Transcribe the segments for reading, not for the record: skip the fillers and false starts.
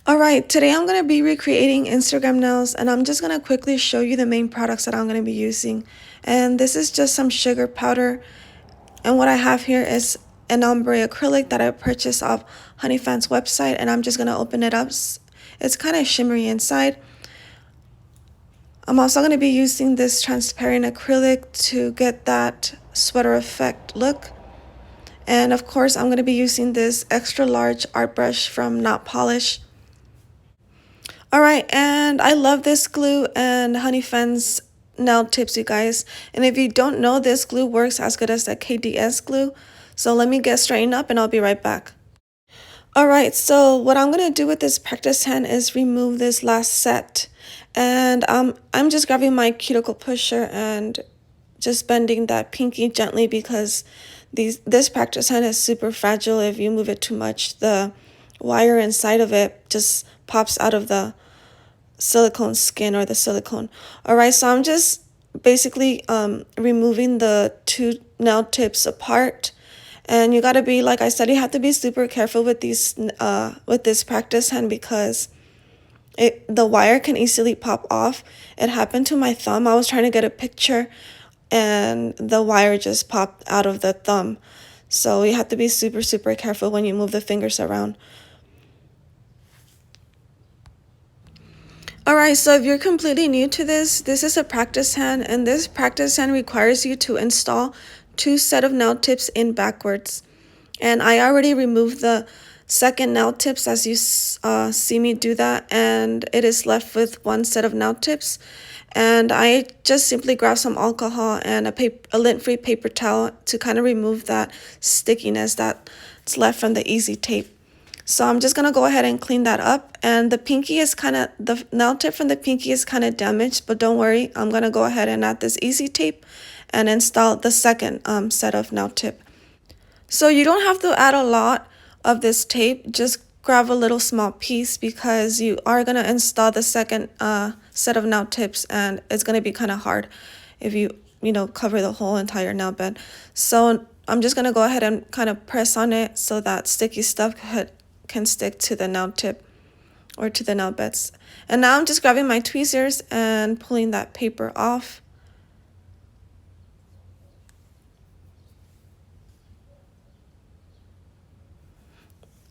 Alright, today I'm going to be recreating Instagram nails, and I'm just going to quickly show you the main products that I'm going to be using. And this is just some sugar powder, and what I have here is an ombre acrylic that I purchased off Honeyfan's website, and I'm just going to open it up. It's kind of shimmery inside. I'm also going to be using this transparent acrylic to get that sweater effect look. And of course, I'm going to be using this extra large art brush from Not Polish. Alright, and I love this glue and Honeyfan's nail tips, you guys. And if you don't know, this glue works as good as the KDS glue. So let me get straightened up and I'll be right back. Alright, so what I'm going to do with this practice hand is remove this last set. And I'm just grabbing my cuticle pusher and just bending that pinky gently because this practice hand is super fragile. If you move it too much, the wire inside of it just pops out of the silicone skin or the silicone. Alright, so I'm just basically removing the two nail tips apart. And you gotta be, like I said, you have to be super careful with these with this practice hand because the wire can easily pop off. It happened to my thumb. I was trying to get a picture and the wire just popped out of the thumb. So you have to be super careful when you move the fingers around. Alright, so if you're completely new to this is a practice hand, and this practice hand requires you to install two set of nail tips in backwards. And I already removed the second nail tips as you see me do that, and it is left with one set of nail tips. And I just simply grab some alcohol and a lint-free paper towel to kind of remove that stickiness that's left from the easy tape. So I'm just going to go ahead and clean that up. And the nail tip from the pinky is kind of damaged, but don't worry. I'm going to go ahead and add this easy tape and install the second set of nail tip. So you don't have to add a lot of this tape. Just grab a little small piece because you are going to install the second set of nail tips, and it's going to be kind of hard if you cover the whole entire nail bed. So I'm just going to go ahead and kind of press on it so that sticky stuff can stick to the nail tip or to the nail beds. And now I'm just grabbing my tweezers and pulling that paper off.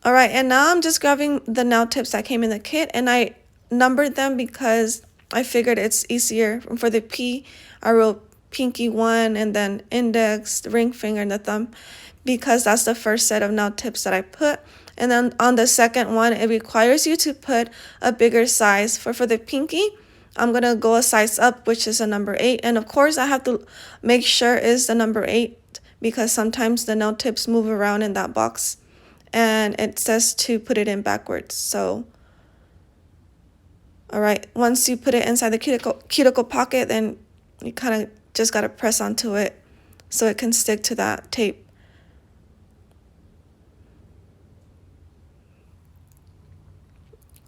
Alright, and now I'm just grabbing the nail tips that came in the kit, and I numbered them because I figured it's easier. For the P, I wrote pinky 1 and then index, the ring finger, and the thumb, because that's the first set of nail tips that I put. And then on the second one, it requires you to put a bigger size. For the pinky, I'm going to go a size up, which is a number 8. And of course, I have to make sure it's the number 8 because sometimes the nail tips move around in that box. And it says to put it in backwards. So, alright, once you put it inside the cuticle pocket, then you kind of just got to press onto it so it can stick to that tape.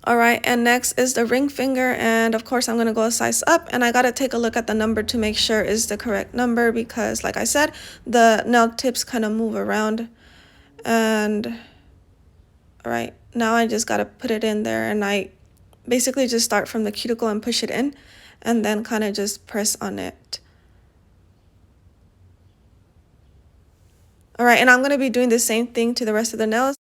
Alright, and next is the ring finger, and of course I'm going to go a size up, and I got to take a look at the number to make sure it's the correct number because, like I said, the nail tips kind of move around. And alright, now I just got to put it in there, and I basically just start from the cuticle and push it in, and then kind of just press on it. Alright, and I'm going to be doing the same thing to the rest of the nails.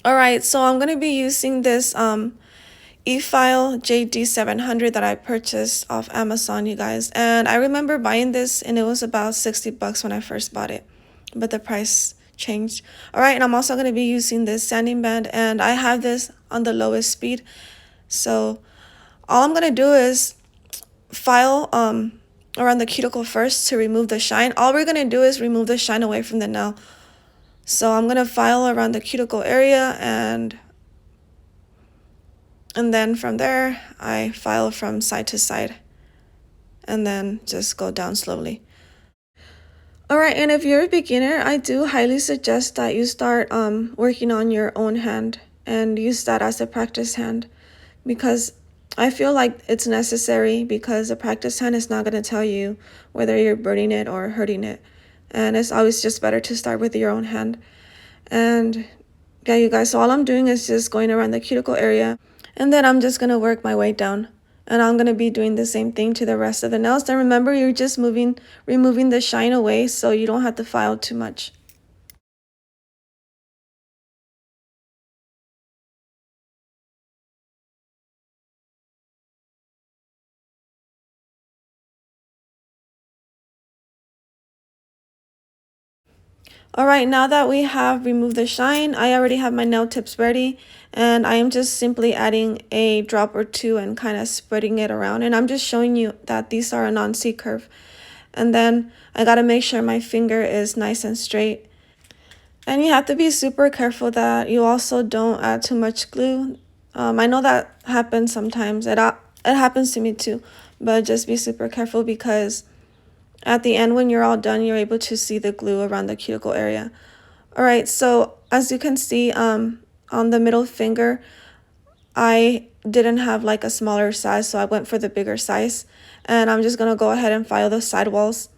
Alright, so I'm going to be using this e-file jd700 that I purchased off Amazon, you guys. And I remember buying this, and it was about 60 bucks when I first bought it, but the price changed. Alright, and I'm also going to be using this sanding band, and I have this on the lowest speed. So all I'm going to do is file around the cuticle first to remove the shine. All we're going to do is remove the shine away from the nail. So I'm going to file around the cuticle area, and then from there I file from side to side and then just go down slowly. Alright, and if you're a beginner, I do highly suggest that you start working on your own hand and use that as a practice hand because I feel like it's necessary because a practice hand is not going to tell you whether you're burning it or hurting it. And it's always just better to start with your own hand. And yeah, you guys, so all I'm doing is just going around the cuticle area, and then I'm just going to work my way down. And I'm going to be doing the same thing to the rest of the nails. And remember, you're just removing the shine away so you don't have to file too much. All right, now that we have removed the shine, I already have my nail tips ready, and I am just simply adding a drop or two and kind of spreading it around. And I'm just showing you that these are a non-C curve. And then I got to make sure my finger is nice and straight. And you have to be super careful that you also don't add too much glue. I know that happens sometimes. It happens to me too, but just be super careful because at the end when you're all done, you're able to see the glue around the cuticle area. All right, so as you can see, on the middle finger, I didn't have like a smaller size, so I went for the bigger size. And I'm just gonna go ahead and file those sidewalls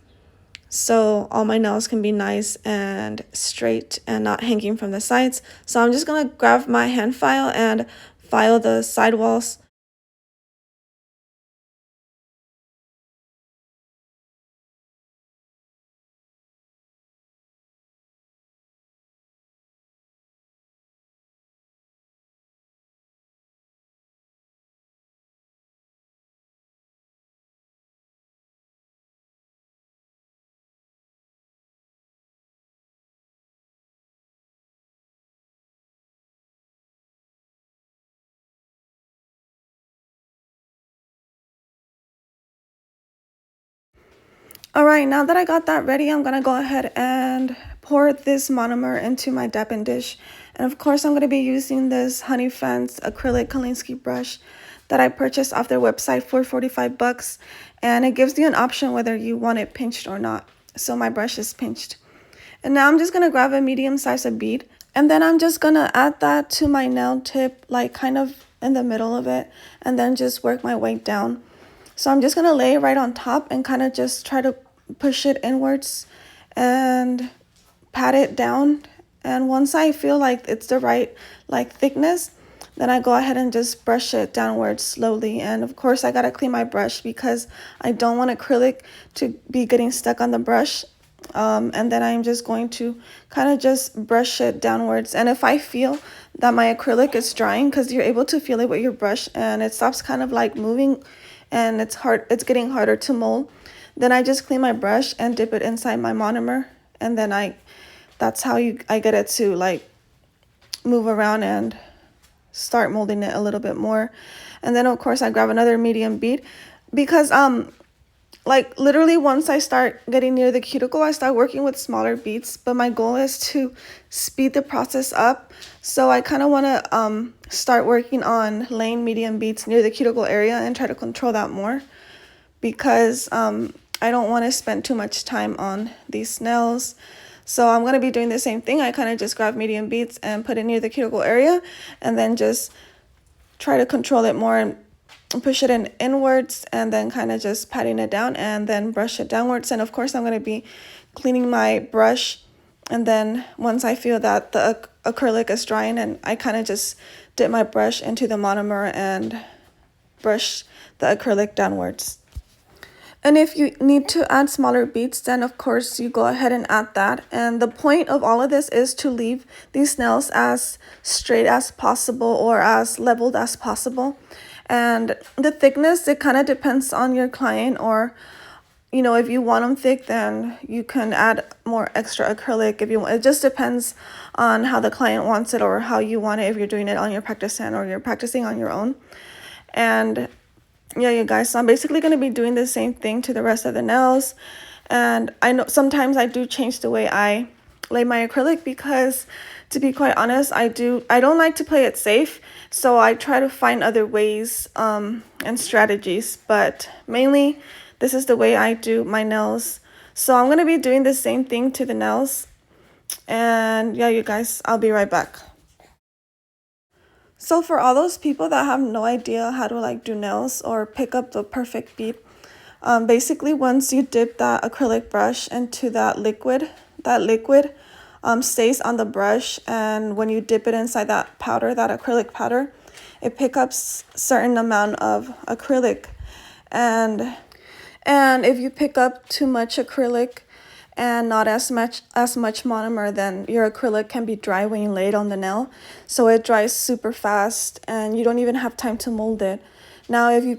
so all my nails can be nice and straight and not hanging from the sides. So I'm just gonna grab my hand file and file the sidewalls. All right, now that I got that ready, I'm gonna go ahead and pour this monomer into my dapping dish. And of course, I'm gonna be using this Honey Fence acrylic Kolinsky brush that I purchased off their website for 45 bucks. And it gives you an option whether you want it pinched or not. So my brush is pinched. And now I'm just gonna grab a medium size of bead. And then I'm just gonna add that to my nail tip, like kind of in the middle of it, and then just work my way down. So I'm just gonna lay it right on top and kind of just try to push it inwards and pat it down. And once I feel like it's the right like thickness, then I go ahead and just brush it downwards slowly. And of course I gotta clean my brush because I don't want acrylic to be getting stuck on the brush. And then I'm just going to kind of just brush it downwards. And if I feel that my acrylic is drying, because you're able to feel it with your brush and it stops kind of like moving and it's getting harder to mold, then I just clean my brush and dip it inside my monomer, and then that's how I get it to like move around and start molding it a little bit more. And then of course I grab another medium bead because like literally once I start getting near the cuticle, I start working with smaller beads, but my goal is to speed the process up. So I kind of want to start working on laying medium beads near the cuticle area and try to control that more because I don't want to spend too much time on these nails. So I'm going to be doing the same thing. I kind of just grab medium beads and put it near the cuticle area and then just try to control it more and push it in inwards and then kind of just patting it down and then brush it downwards. And of course I'm going to be cleaning my brush, and then once I feel that the acrylic is drying, and I kind of just dip my brush into the monomer and brush the acrylic downwards. And if you need to add smaller beads, then of course you go ahead and add that. And the point of all of this is to leave these nails as straight as possible or as leveled as possible. And the thickness, it kind of depends on your client, or you know, if you want them thick, then you can add more extra acrylic. If you want, it just depends on how the client wants it or how you want it, if you're doing it on your practice hand or you're practicing on your own. And yeah, you guys, so I'm basically going to be doing the same thing to the rest of the nails. And I know sometimes I do change the way I lay my acrylic because, to be quite honest, I don't like to play it safe. So I try to find other ways and strategies, but mainly this is the way I do my nails. So I'm going to be doing the same thing to the nails. And yeah, you guys, I'll be right back. So for all those people that have no idea how to like do nails or pick up the perfect bead, basically once you dip that acrylic brush into that liquid stays on the brush, and when you dip it inside that powder, that acrylic powder, it picks up certain amount of acrylic, and if you pick up too much acrylic and not as much monomer, then your acrylic can be dry when you lay it on the nail. So it dries super fast and you don't even have time to mold it. Now if you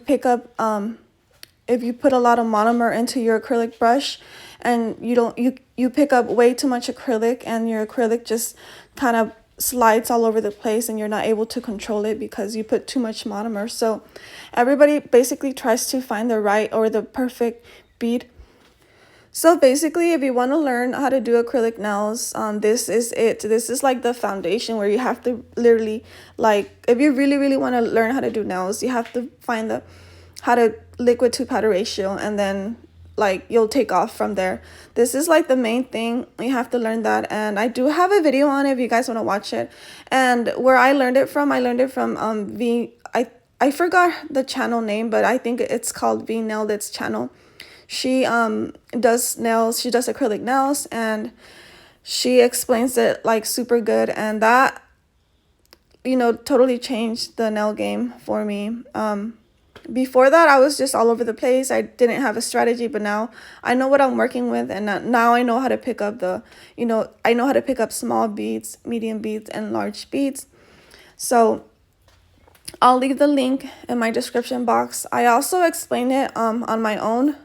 if you put a lot of monomer into your acrylic brush and you pick up way too much acrylic, and your acrylic just kind of slides all over the place and you're not able to control it because you put too much monomer. So everybody basically tries to find the right or the perfect bead. So basically, if you want to learn how to do acrylic nails, this is it. This is like the foundation where you have to literally, like, if you really want to learn how to do nails, you have to find the how to liquid to powder ratio, and then like you'll take off from there. This is like the main thing. You have to learn that, and I do have a video on it if you guys want to watch it. And where I learned it from I forgot the channel name, but I think it's called V Nailed It's channel. She does nails, she does acrylic nails, and she explains it like super good, and that totally changed the nail game for me. Before that, I was just all over the place. I didn't have a strategy, but now I know what I'm working with, and now I know how to pick up I know how to pick up small beads, medium beads, and large beads. So I'll leave the link in my description box. I also explain it on my own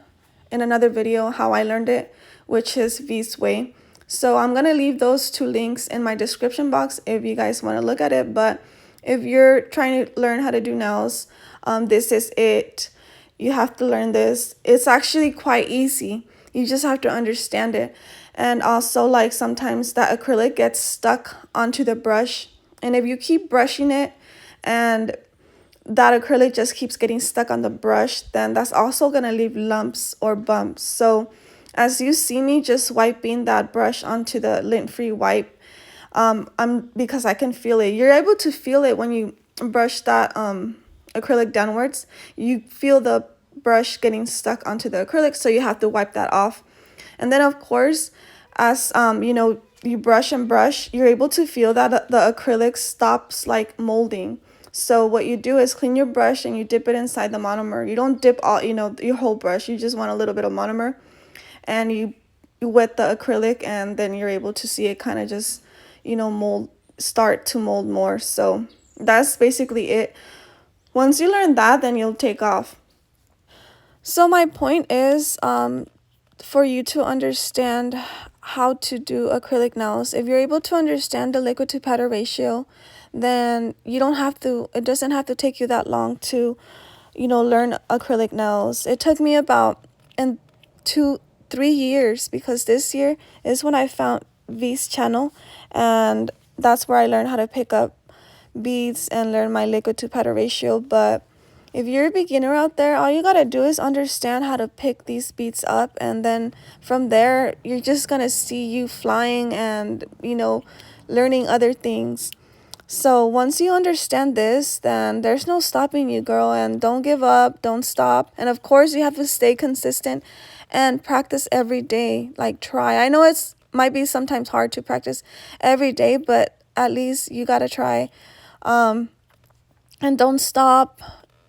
in another video how I learned it, which is V's Way. So I'm gonna leave those two links in my description box if you guys want to look at it. But if you're trying to learn how to do nails, this is it. You have to learn this. It's actually quite easy. You just have to understand it. And also, like, sometimes that acrylic gets stuck onto the brush, and if you keep brushing it and that acrylic just keeps getting stuck on the brush, then that's also going to leave lumps or bumps. So as you see me just wiping that brush onto the lint-free wipe, because I can feel it. You're able to feel it when you brush that acrylic downwards. You feel the brush getting stuck onto the acrylic, so you have to wipe that off. And then of course, as you brush and brush, you're able to feel that the acrylic stops like molding. So what you do is clean your brush and you dip it inside the monomer. You don't dip all, your whole brush. You just want a little bit of monomer, and you wet the acrylic, and then you're able to see it kind of just, start to mold more. So that's basically it. Once you learn that, then you'll take off. So my point is, for you to understand how to do acrylic nails, if you're able to understand the liquid to powder ratio, then it doesn't have to take you that long to, learn acrylic nails. It took me about 3 years, because this year is when I found V's channel, and that's where I learned how to pick up beads and learn my liquid to powder ratio. But if you're a beginner out there, all you gotta do is understand how to pick these beads up, and then from there you're just gonna see you flying and learning other things. So once you understand this, then there's no stopping you, girl. And don't give up, don't stop. And of course, you have to stay consistent and practice every day. Like, try. I know it's might be sometimes hard to practice every day, but at least you gotta try. And don't stop,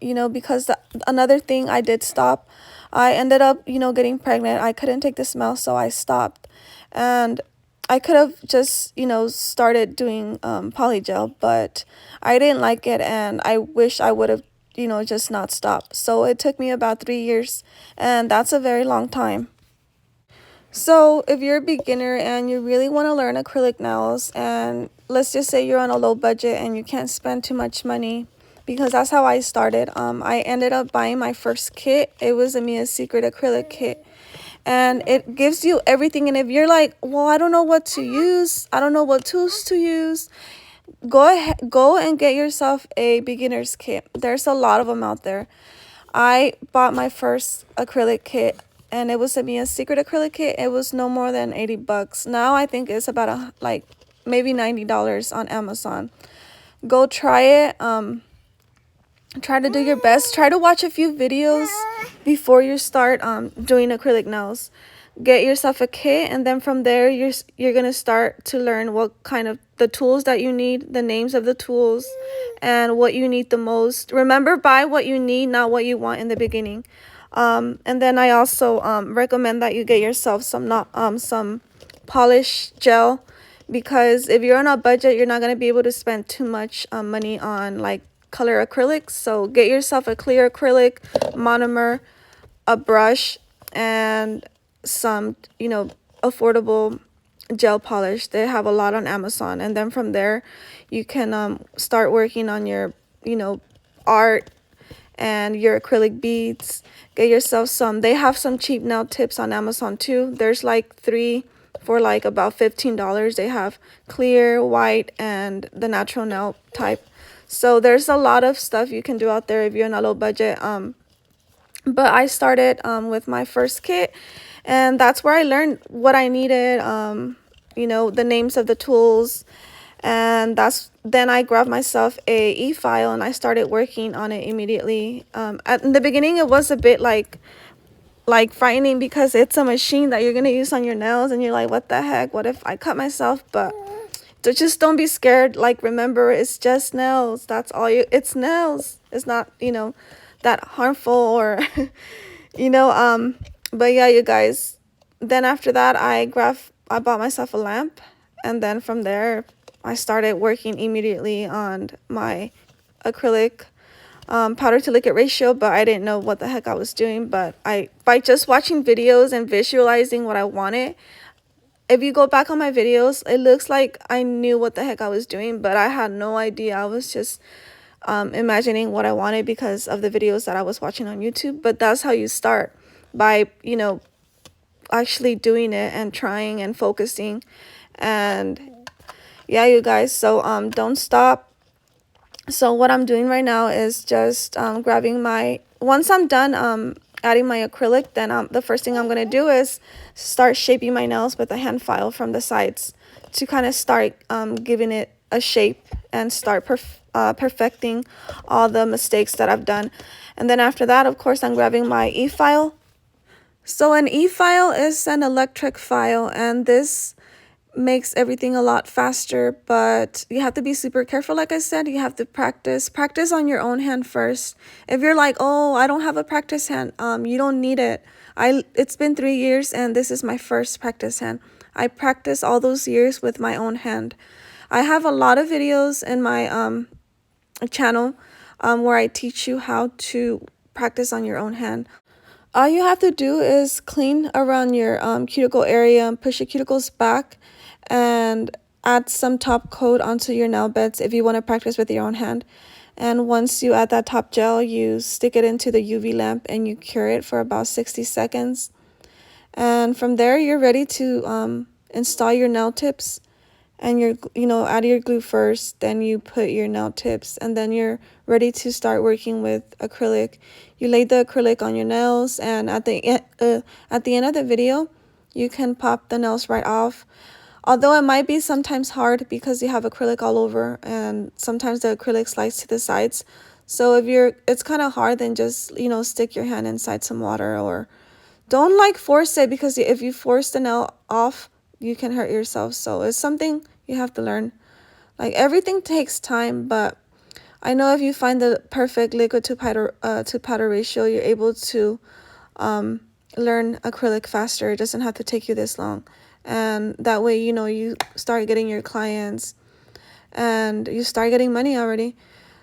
because another thing, I did stop. I ended up, getting pregnant. I couldn't take the smell, so I stopped. And I could have just, started doing polygel, but I didn't like it, and I wish I would have, just not stopped. So it took me about 3 years, and that's a very long time. So if you're a beginner and you really want to learn acrylic nails, and let's just say you're on a low budget and you can't spend too much money, because that's how I started. I ended up buying my first kit. It was a Mia's Secret acrylic kit. And it gives you everything. And if you're like, well, I don't know what to use, I don't know what tools to use, go and get yourself a beginner's kit. There's a lot of them out there. I bought my first acrylic kit, and it was a Mia's Secret acrylic kit. It was no more than 80 bucks. Now I think it's about maybe $90 on Amazon. Go try it. Try to do your best. Try to watch a few videos before you start doing acrylic nails. Get yourself a kit, and then from there you're gonna start to learn what kind of the tools that you need, the names of the tools, and what you need the most. Remember, buy what you need, not what you want in the beginning. And then I also recommend that you get yourself some polish gel, because if you're on a budget, you're not going to be able to spend too much money on like color acrylics. So get yourself a clear acrylic, monomer, a brush, and some, affordable gel polish. They have a lot on Amazon. And then from there, you can start working on your, art and your acrylic beads. Get yourself some. They have some cheap nail tips on Amazon too. There's like 3 for like about $15. They have clear, white, and the natural nail type. So there's a lot of stuff you can do out there if you're in a low budget. But I started with my first kit, and that's where I learned what I needed, the names of the tools. And then I grabbed myself a e-file and I started working on it immediately. In the beginning, it was a bit like frightening, because it's a machine that you're gonna use on your nails, and you're like, what the heck, what if I cut myself? But just don't be scared. Like, remember, it's just nails. That's all it's nails. It's not, that harmful, or but yeah, you guys, then after that, I bought myself a lamp, and then from there I started working immediately on my acrylic powder to liquid ratio. But I didn't know what the heck I was doing. But by just watching videos and visualizing what I wanted, if you go back on my videos, it looks like I knew what the heck I was doing, but I had no idea. I was just imagining what I wanted because of the videos that I was watching on YouTube. But that's how you start, by actually doing it and trying and focusing. And yeah, you guys, so don't stop. So what I'm doing right now is just grabbing once I'm done adding my acrylic, then the first thing I'm going to do is start shaping my nails with a hand file from the sides, to kind of start giving it a shape and start perfecting all the mistakes that I've done. And then after that, of course, I'm grabbing my e-file. So an e-file is an electric file, and this makes everything a lot faster, but you have to be super careful. Like I said, you have to practice on your own hand first. If you're like, oh, I don't have a practice hand, you don't need it. It's been 3 years and this is my first practice hand. I practiced all those years with my own hand. I have a lot of videos in my channel where I teach you how to practice on your own hand. All you have to do is clean around your cuticle area and push your cuticles back, and add some top coat onto your nail beds if you want to practice with your own hand. And once you add that top gel, you stick it into the UV lamp and you cure it for about 60 seconds. And from there, you're ready to install your nail tips. And add your glue first, then you put your nail tips, and then you're ready to start working with acrylic. You lay the acrylic on your nails, and at the end of the video, you can pop the nails right off. Although it might be sometimes hard because you have acrylic all over, and sometimes the acrylic slides to the sides. So it's kind of hard, then just stick your hand inside some water, or don't force it, because if you force the nail off, you can hurt yourself. So it's something you have to learn. Like, everything takes time, but I know if you find the perfect liquid to powder ratio, you're able to learn acrylic faster. It doesn't have to take you this long, and that way you start getting your clients and you start getting money already.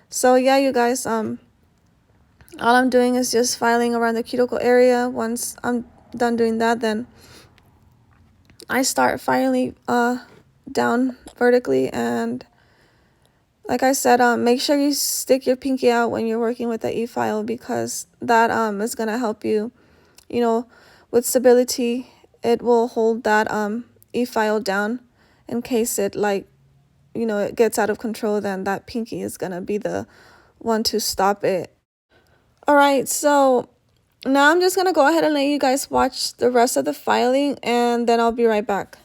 So yeah, you guys, all I'm doing is just filing around the cuticle area. Once I'm done doing that, then I start filing down vertically. And like I said, make sure you stick your pinky out when you're working with the e-file, because that is gonna help you, with stability. It will hold that e-file down in case it it gets out of control. Then that pinky is gonna be the one to stop it. All right, so now I'm just gonna go ahead and let you guys watch the rest of the filing, and then I'll be right back.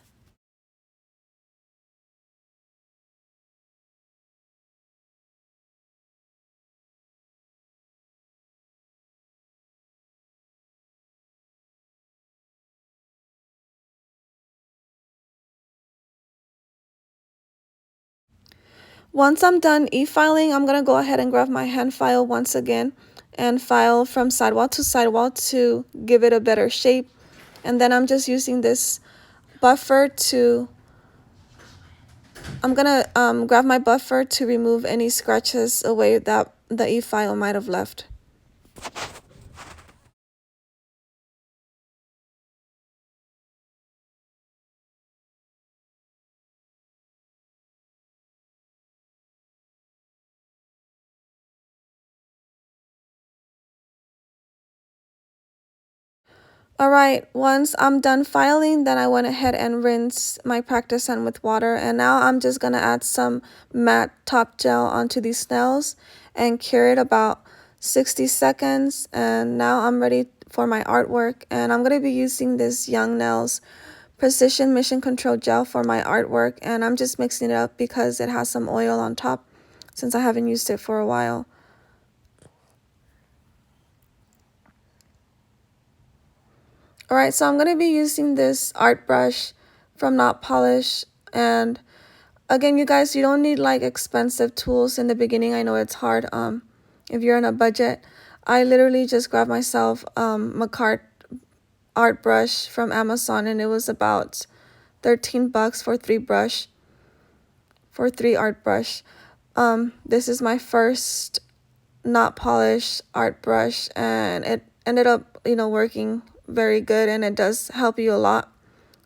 Once I'm done e-filing, I'm going to go ahead and grab my hand file once again and file from sidewall to give it a better shape. And then I'm just using this buffer to, I'm going to grab my buffer to remove any scratches away that the e-file might have left. Alright, once I'm done filing, then I went ahead and rinsed my practice hand with water, and now I'm just going to add some matte top gel onto these nails and cure it about 60 seconds. And now I'm ready for my artwork, and I'm going to be using this Young Nails Precision Mission Control Gel for my artwork, and I'm just mixing it up because it has some oil on top since I haven't used it for a while. Alright, so I'm going to be using this art brush from Not Polish, and again, you guys, you don't need like expensive tools in the beginning. I know it's hard if you're on a budget. I literally just grabbed myself Macart art brush from Amazon, and it was about 13 bucks for three art brush. This is my first Not Polish art brush, and it ended up, working very good, and it does help you a lot.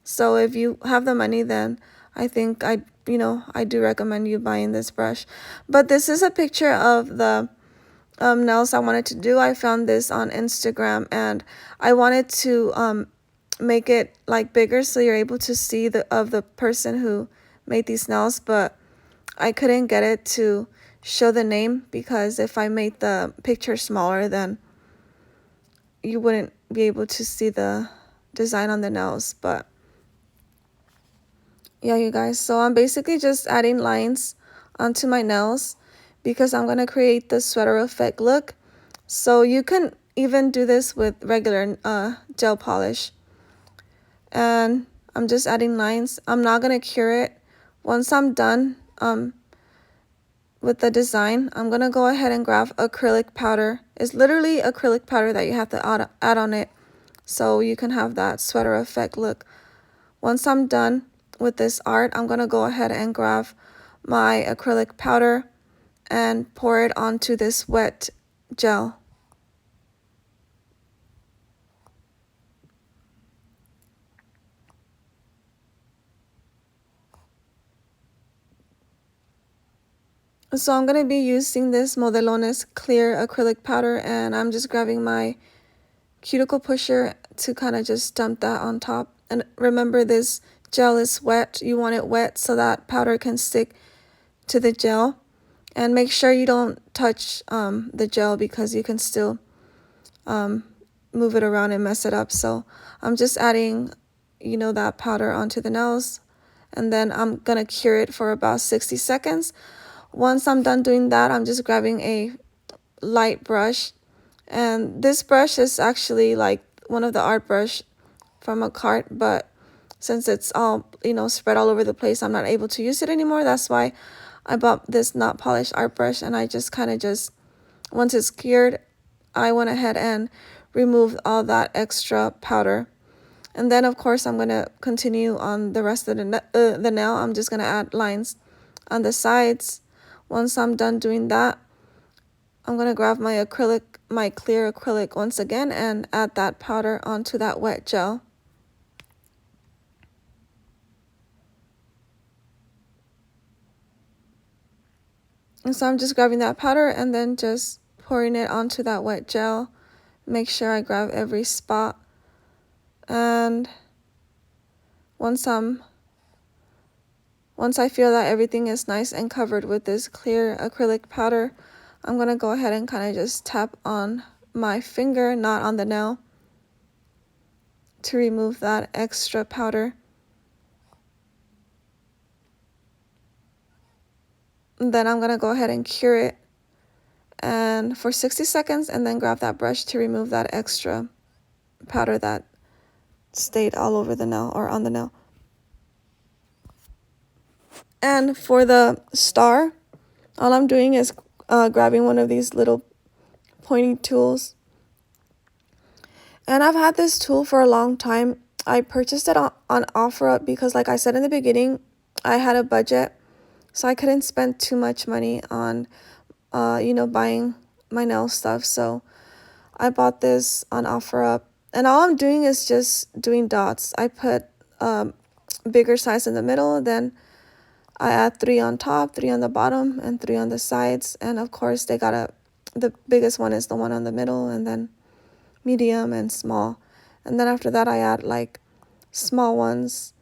So if you have the money, then I think I do recommend you buying this brush. But this is a picture of the nails I wanted to do. I found this on Instagram, and I wanted to make it like bigger so you're able to see the person who made these nails, but I couldn't get it to show the name because if I made the picture smaller, then you wouldn't be able to see the design on the nails. But yeah, you guys, so I'm basically just adding lines onto my nails because I'm going to create the sweater effect look. So you can even do this with regular gel polish. And I'm just adding lines. I'm not going to cure it. Once I'm done with the design, I'm going to go ahead and grab acrylic powder. It's literally acrylic powder that you have to add on it so you can have that sweater effect look. Once I'm done with this art, I'm going to go ahead and grab my acrylic powder and pour it onto this wet gel. So I'm going to be using this Modelones clear acrylic powder, and I'm just grabbing my cuticle pusher to kind of just dump that on top. And remember, this gel is wet. You want it wet so that powder can stick to the gel. And make sure you don't touch the gel because you can still move it around and mess it up. So I'm just adding, that powder onto the nails, and then I'm going to cure it for about 60 seconds. Once I'm done doing that, I'm just grabbing a light brush, and this brush is actually like one of the art brush from a cart, but since it's all spread all over the place, I'm not able to use it anymore. That's why I bought this Not Polished art brush, and I just once it's cured, I went ahead and removed all that extra powder. And then of course I'm going to continue on the rest of the nail. I'm just going to add lines on the sides. Once I'm done doing that, I'm going to grab my clear acrylic once again and add that powder onto that wet gel. And so I'm just grabbing that powder and then just pouring it onto that wet gel. Make sure I grab every spot. And once I feel that everything is nice and covered with this clear acrylic powder, I'm going to go ahead and kind of just tap on my finger, not on the nail, to remove that extra powder. And then I'm going to go ahead and cure it and for 60 seconds, and then grab that brush to remove that extra powder that stayed all over the nail or on the nail. And for the star, All I'm doing is grabbing one of these little pointy tools. And I've had this tool for a long time. I purchased it on OfferUp because, like I said in the beginning, I had a budget, so I couldn't spend too much money on, buying my nail stuff. So I bought this on OfferUp, and all I'm doing is just doing dots. I put bigger size in the middle, then I add 3 on top, 3 on the bottom, and 3 on the sides. And of course, the biggest one is the one on the middle, and then medium and small. And then after that, I add like small ones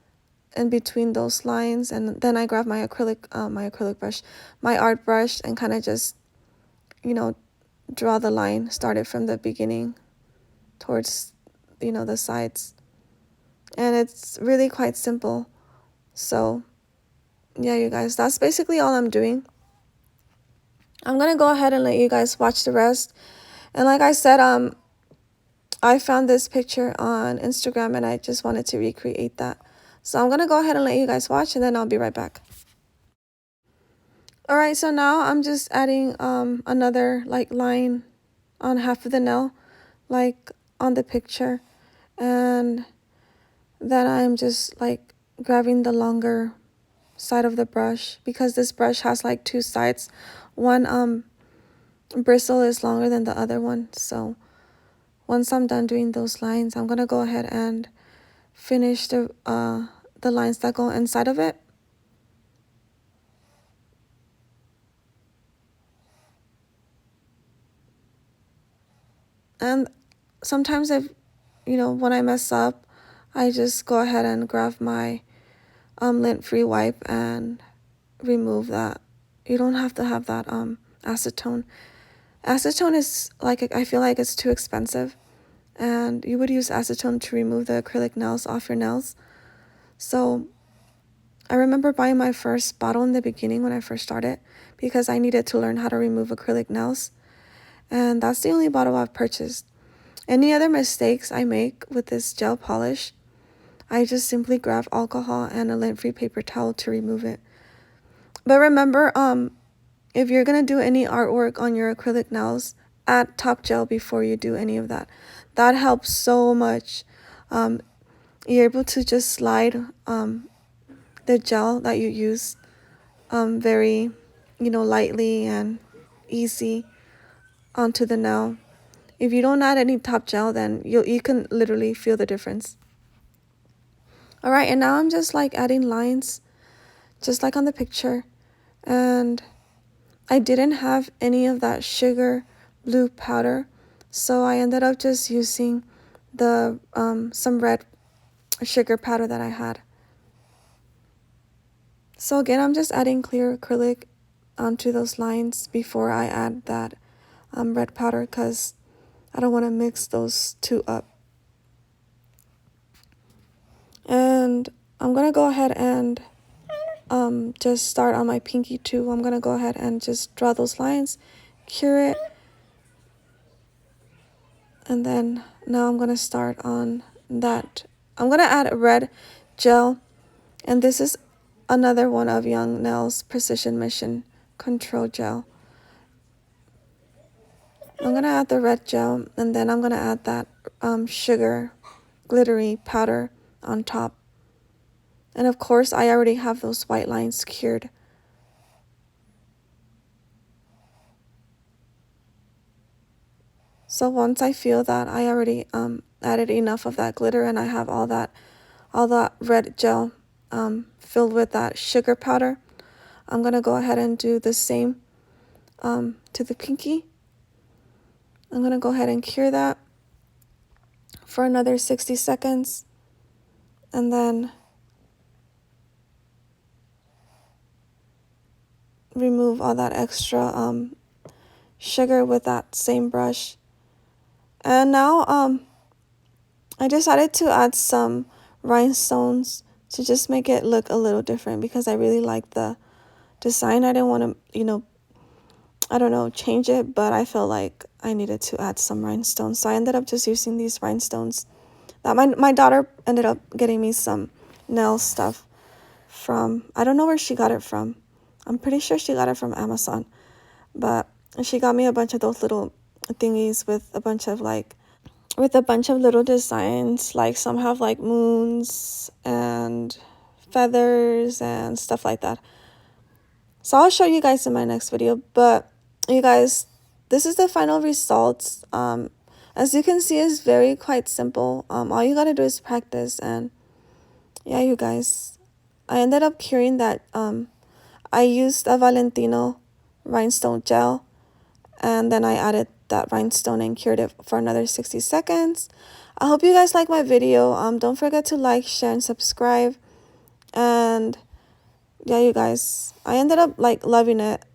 in between those lines. And then I grab my acrylic brush, my art brush, and kind of just, draw the line, start it from the beginning towards, the sides. And it's really quite simple. So yeah, you guys, that's basically all I'm doing. I'm gonna go ahead and let you guys watch the rest. And like I said, I found this picture on Instagram and I just wanted to recreate that. So I'm gonna go ahead and let you guys watch, and then I'll be right back. All right, so now I'm just adding another like line on half of the nail, like on the picture, and then I'm just like grabbing the longer side of the brush because this brush has like 2 sides. One bristle is longer than the other one. So once I'm done doing those lines, I'm gonna go ahead and finish the lines that go inside of it. And sometimes when I mess up, I just go ahead and grab my lint-free wipe and remove that. You don't have to have that acetone. Acetone is like, I feel like it's too expensive, and you would use acetone to remove the acrylic nails off your nails. So I remember buying my first bottle in the beginning when I first started because I needed to learn how to remove acrylic nails, and that's the only bottle I've purchased. Any other mistakes I make with this gel polish, I just simply grab alcohol and a lint-free paper towel to remove it. But remember, if you're gonna do any artwork on your acrylic nails, add top gel before you do any of that. That helps so much. You're able to just slide the gel that you use very, lightly and easy onto the nail. If you don't add any top gel, then you can literally feel the difference. All right, and now I'm just like adding lines, just like on the picture. And I didn't have any of that sugar blue powder, so I ended up just using the some red sugar powder that I had. So again, I'm just adding clear acrylic onto those lines before I add that red powder because I don't want to mix those two up. And I'm gonna go ahead and just start on my pinky too. I'm gonna go ahead and just draw those lines, cure it, and then now I'm gonna start on that. I'm gonna add red gel, and this is another one of Young Nails Precision Mission Control Gel. I'm gonna add the red gel, and then I'm gonna add that sugar glittery powder on top. And of course, I already have those white lines cured. So once I feel that I already added enough of that glitter and I have all that red gel filled with that sugar powder, I'm gonna go ahead and do the same to the pinky. I'm gonna go ahead and cure that for another 60 seconds, and then remove all that extra sugar with that same brush. And now I decided to add some rhinestones to just make it look a little different because I really like the design. I didn't want to, I don't know, change it, but I felt like I needed to add some rhinestones. So I ended up just using these rhinestones. That my daughter ended up getting me some nail stuff from, I don't know where she got it from. I'm pretty sure she got it from Amazon, but she got me a bunch of those little thingies with a bunch of little designs. Like some have like moons and feathers and stuff like that. So I'll show you guys in my next video. But you guys, this is the final results. As you can see, it's quite simple. All you gotta do is practice. And yeah, you guys, I ended up curing that. I used a Valentino rhinestone gel, and then I added that rhinestone and cured it for another 60 seconds. I hope you guys like my video. Don't forget to like, share, and subscribe. And yeah, you guys, I ended up like loving it.